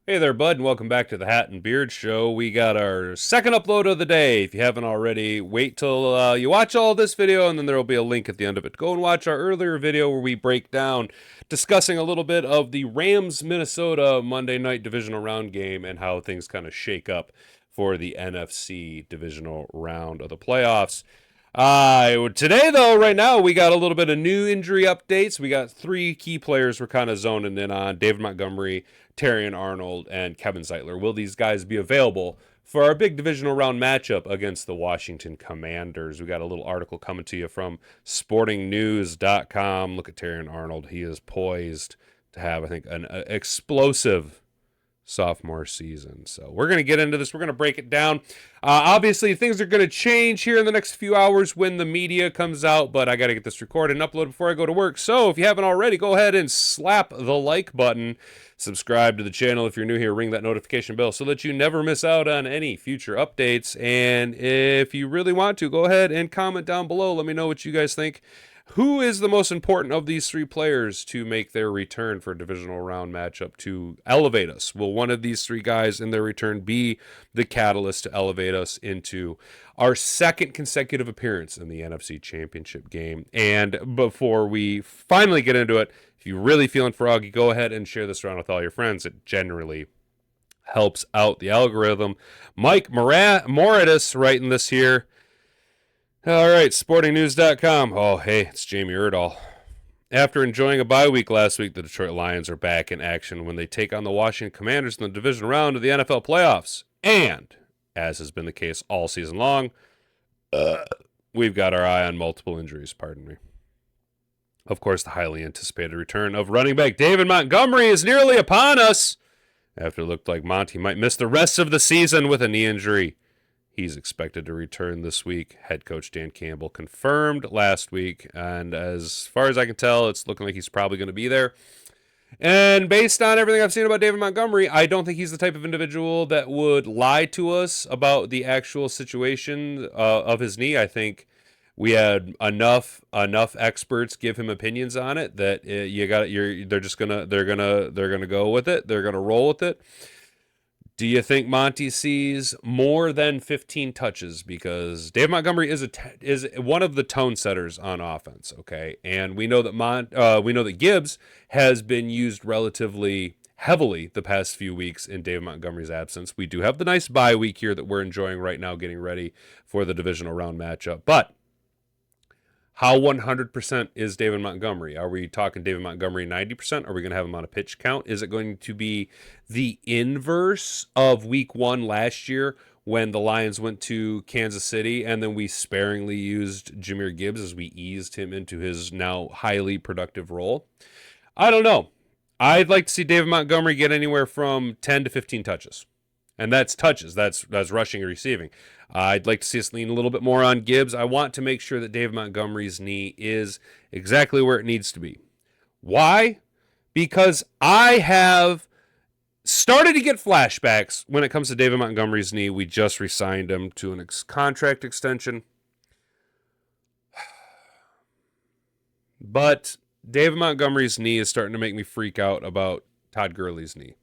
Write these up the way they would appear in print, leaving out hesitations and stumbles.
Hey there, bud, and welcome back to the Hat and Beard Show. We got our second upload of the day. If you haven't already, wait till you watch all this video, and then there will be a link at the end of it. Go and watch our earlier video where we break down, discussing a little bit of the Rams-Minnesota Monday night divisional round game and how things kind of shake up for the NFC Divisional Round of the playoffs. Today, though, right now, we got a little bit of new injury updates. We got three key players we're kind of zoning in on: David Montgomery, Terrion Arnold, and Kevin Zeitler. Will these guys be available for our big divisional round matchup against the Washington Commanders? We got a little article coming to you from sportingnews.com. Look at Terrion Arnold. He is poised to have, I think, an explosive sophomore season. So we're going to get into this. We're going to break it down. Obviously, things are going to change here in the next few hours when the media comes out, but I got to get this recorded and uploaded before I go to work. So if you haven't already, go ahead and slap the like button. Subscribe to the channel if you're new here. Ring that notification bell so that you never miss out on any future updates. And if you really want to, go ahead and comment down below. Let me know what you guys think. Who is the most important of these three players to make their return for a divisional round matchup to elevate us? Will one of these three guys in their return be the catalyst to elevate us into our second consecutive appearance in the NFC Championship game? And before we finally get into it, if you're really feeling froggy, go ahead and share this around with all your friends. It generally helps out the algorithm. Mike Moratis writing this here. All right, sportingnews.com. Oh, hey, it's Jahmyr Gibbs. After enjoying a bye week last week, the Detroit Lions are back in action when they take on the Washington Commanders in the division round of the NFL playoffs. And, as has been the case all season long, we've got our eye on multiple injuries, pardon me. Of course, the highly anticipated return of running back David Montgomery is nearly upon us, after it looked like Monty might miss the rest of the season with a knee injury. He's expected to return this week. Head coach Dan Campbell confirmed last week, and as far as I can tell, it's looking like he's probably going to be there. And based on everything I've seen about David Montgomery, I don't think he's the type of individual that would lie to us about the actual situation of his knee. I think we had enough experts give him opinions on it that they're gonna go with it. They're gonna roll with it. Do you think Monty sees more than 15 touches? Because Dave Montgomery is one of the tone setters on offense, okay? And we know that Gibbs has been used relatively heavily the past few weeks in Dave Montgomery's absence. We do have the nice bye week here that we're enjoying right now, getting ready for the divisional round matchup. But how 100% is David Montgomery? Are we talking David Montgomery 90%? Are we going to have him on a pitch count? Is it going to be the inverse of week one last year when the Lions went to Kansas City and then we sparingly used Jahmyr Gibbs as we eased him into his now highly productive role? I don't know. I'd like to see David Montgomery get anywhere from 10 to 15 touches. And that's touches. That's rushing and receiving. I'd like to see us lean a little bit more on Gibbs. I want to make sure that David Montgomery's knee is exactly where it needs to be. Why? Because I have started to get flashbacks when it comes to David Montgomery's knee. We just re-signed him to an contract extension. But David Montgomery's knee is starting to make me freak out about Todd Gurley's knee,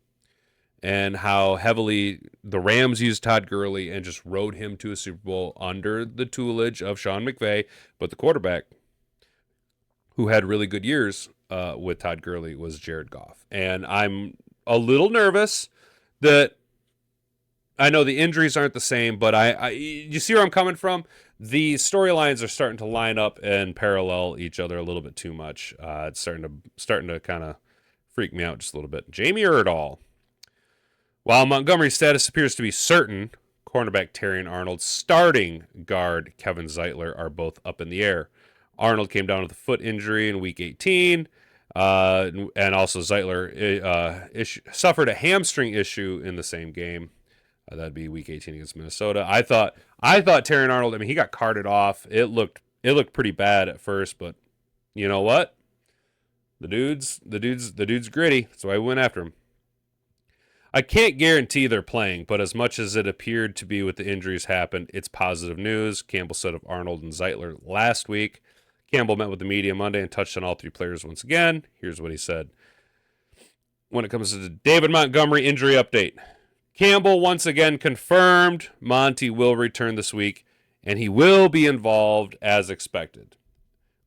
and how heavily the Rams used Todd Gurley and just rode him to a Super Bowl under the tutelage of Sean McVay. But the quarterback who had really good years with Todd Gurley was Jared Goff. And I'm a little nervous that I know the injuries aren't the same, but you see where I'm coming from? The storylines are starting to line up and parallel each other a little bit too much. It's starting to kind of freak me out just a little bit. Jahmyr Gibbs. While Montgomery's status appears to be certain, cornerback Terrion Arnold, starting guard Kevin Zeitler are both up in the air. Arnold came down with a foot injury in Week 18, and also Zeitler suffered a hamstring issue in the same game. That'd be Week 18 against Minnesota. I thought Terrion Arnold, I mean, he got carted off. It looked pretty bad at first, but you know what? The dude's gritty. That's why I went after him. I can't guarantee they're playing, but as much as it appeared to be with the injuries happened, it's positive news. Campbell said of Arnold and Zeitler last week. Campbell met with the media Monday and touched on all three players once again. Here's what he said. when it comes to the David Montgomery injury update. Campbell once again confirmed Monty will return this week, and he will be involved as expected.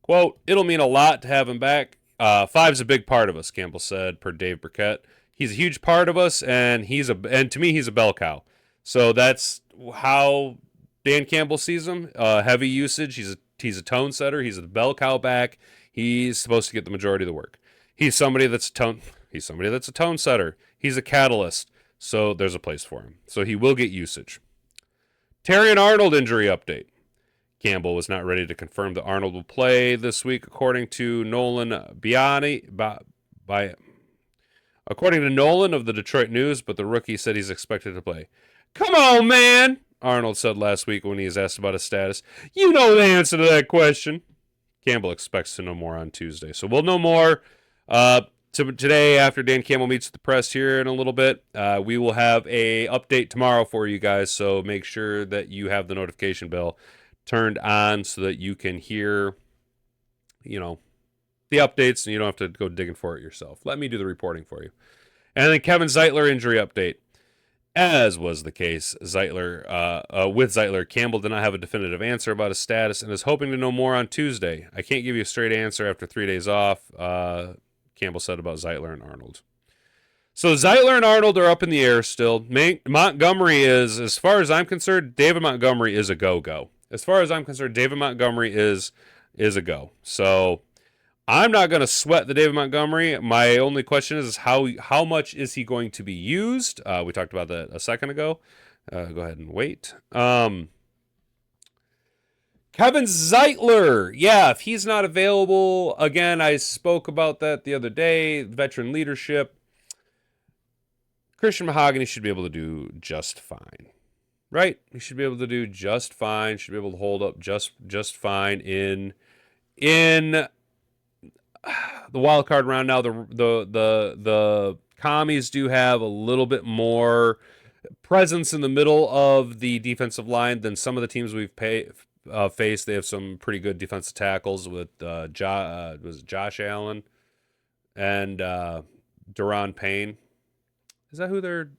Quote, it'll mean a lot to have him back. Five's a big part of us, Campbell said, per Dave Burkett. He's a huge part of us, and to me, he's a bell cow. So that's how Dan Campbell sees him. Heavy usage. He's a tone setter. He's a bell cow back. He's supposed to get the majority of the work. He's somebody that's a tone setter. He's a catalyst. So there's a place for him. So he will get usage. Terrion Arnold injury update. Campbell was not ready to confirm that Arnold will play this week, according to Nolan according to Nolan of the Detroit News, but the rookie said he's expected to play. Come on, man, Arnold said last week when he was asked about his status. You know the answer to that question. Campbell expects to know more on Tuesday. So we'll know more today after Dan Campbell meets with the press here in a little bit. We will have a update tomorrow for you guys, so make sure that you have the notification bell turned on so that you can hear, the updates and you don't have to go digging for it yourself. Let me do the reporting for you. And then Kevin Zeitler injury update. As was the case, with Zeitler, Campbell did not have a definitive answer about his status and is hoping to know more on Tuesday. I can't give you a straight answer after 3 days off, Campbell said about Zeitler and Arnold. So Zeitler and Arnold are up in the air still. Montgomery is, as far as I'm concerned, David Montgomery is a go-go. As far as I'm concerned, David Montgomery is a go. So I'm not going to sweat the David Montgomery. My only question is how much is he going to be used? We talked about that a second ago. Go ahead and wait. Kevin Zeitler. Yeah, if he's not available, again, I spoke about that the other day. Veteran leadership. Christian Mahogany should be able to do just fine. Right? He should be able to do just fine. Should be able to hold up just fine in the wild card round. Now the commies do have a little bit more presence in the middle of the defensive line than some of the teams we've faced. They have some pretty good defensive tackles with Josh Allen and Daron Payne. Is that who their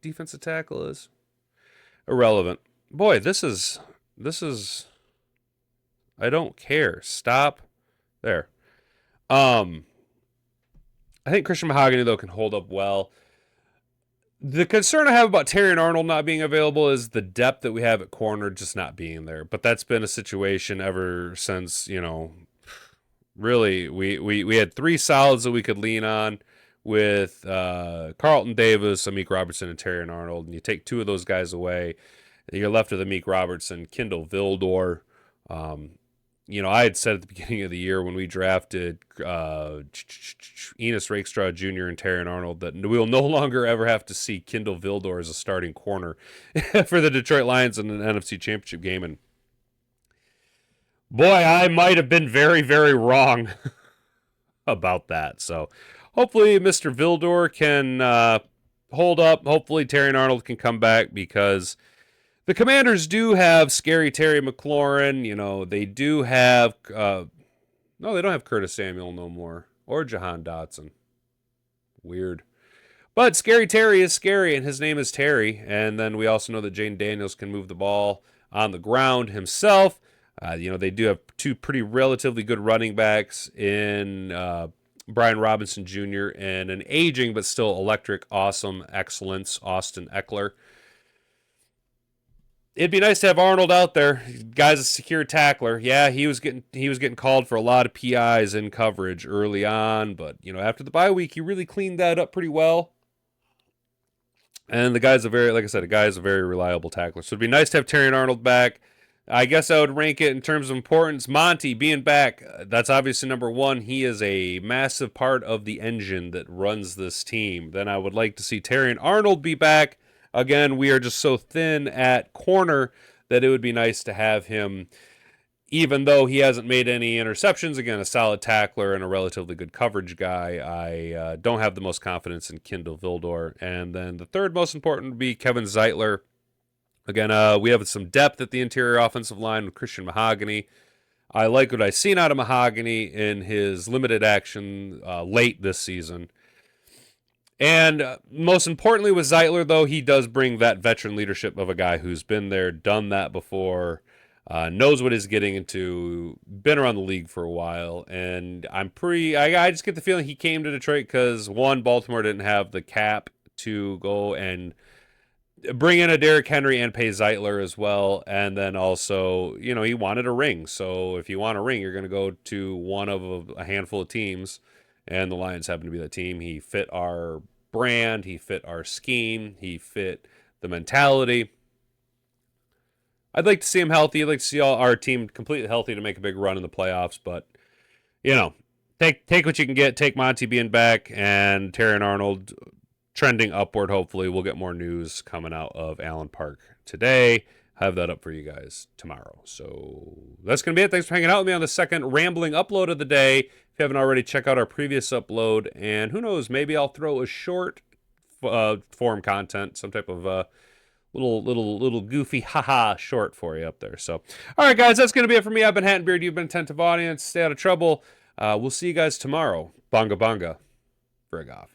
defensive tackle is? Irrelevant. Boy, this is I don't care. Stop there. I think Christian Mahogany, though, can hold up well. The concern I have about Terrion Arnold not being available is the depth that we have at corner just not being there. But that's been a situation ever since, really, we had three solids that we could lean on with Carlton Davis, Amik Robertson, and Terrion Arnold. And you take two of those guys away, you're left with Amik Robertson, Kindle Vildor. I had said at the beginning of the year when we drafted Enos Rakestraw Jr. and Terrion Arnold that we'll no longer ever have to see Kindle Vildor as a starting corner for the Detroit Lions in an NFC Championship game. And boy, I might have been very, very wrong about that. So hopefully Mr. Vildor can hold up. Hopefully Terrion Arnold can come back because the Commanders do have Scary Terry McLaurin. They do have... no, they don't have Curtis Samuel no more. Or Jahan Dotson. Weird. But Scary Terry is scary, and his name is Terry. And then we also know that Jane Daniels can move the ball on the ground himself. They do have two pretty relatively good running backs in Brian Robinson Jr. and an aging but still electric, awesome excellence, Austin Eckler. It'd be nice to have Arnold out there. Guy's a secure tackler. Yeah, he was getting called for a lot of PIs in coverage early on, but after the bye week, he really cleaned that up pretty well. And the guy's a very reliable tackler. So it'd be nice to have Terrion Arnold back. I guess I would rank it in terms of importance. Monty being back, that's obviously number one. He is a massive part of the engine that runs this team. Then I would like to see Terrion Arnold be back. Again, we are just so thin at corner that it would be nice to have him, even though he hasn't made any interceptions. Again, a solid tackler and a relatively good coverage guy. I don't have the most confidence in Kindle Vildor. And then the third most important would be Kevin Zeitler. Again, we have some depth at the interior offensive line with Christian Mahogany. I like what I've seen out of Mahogany in his limited action late this season. And most importantly with Zeitler, though, he does bring that veteran leadership of a guy who's been there, done that before, knows what he's getting into, been around the league for a while. And I just get the feeling he came to Detroit because, one, Baltimore didn't have the cap to go and bring in a Derrick Henry and pay Zeitler as well. And then also, he wanted a ring. So if you want a ring, you're going to go to one of a handful of teams. And the Lions happen to be that team. He fit our brand. He fit our scheme. He fit the mentality. I'd like to see him healthy. I'd like to see our team completely healthy to make a big run in the playoffs. But, take what you can get. Take Monty being back and Terrion Arnold trending upward, hopefully. We'll get more news coming out of Allen Park today. Have that up for you guys tomorrow. So that's going to be it. Thanks for hanging out with me on the second rambling upload of the day. If you haven't already, check out our previous upload. And who knows, maybe I'll throw a short form content, some type of little goofy haha short for you up there. So, all right, guys, that's going to be it for me. I've been Hat and Beard. You've been attentive audience. Stay out of trouble. We'll see you guys tomorrow. Bonga bonga. Frig off.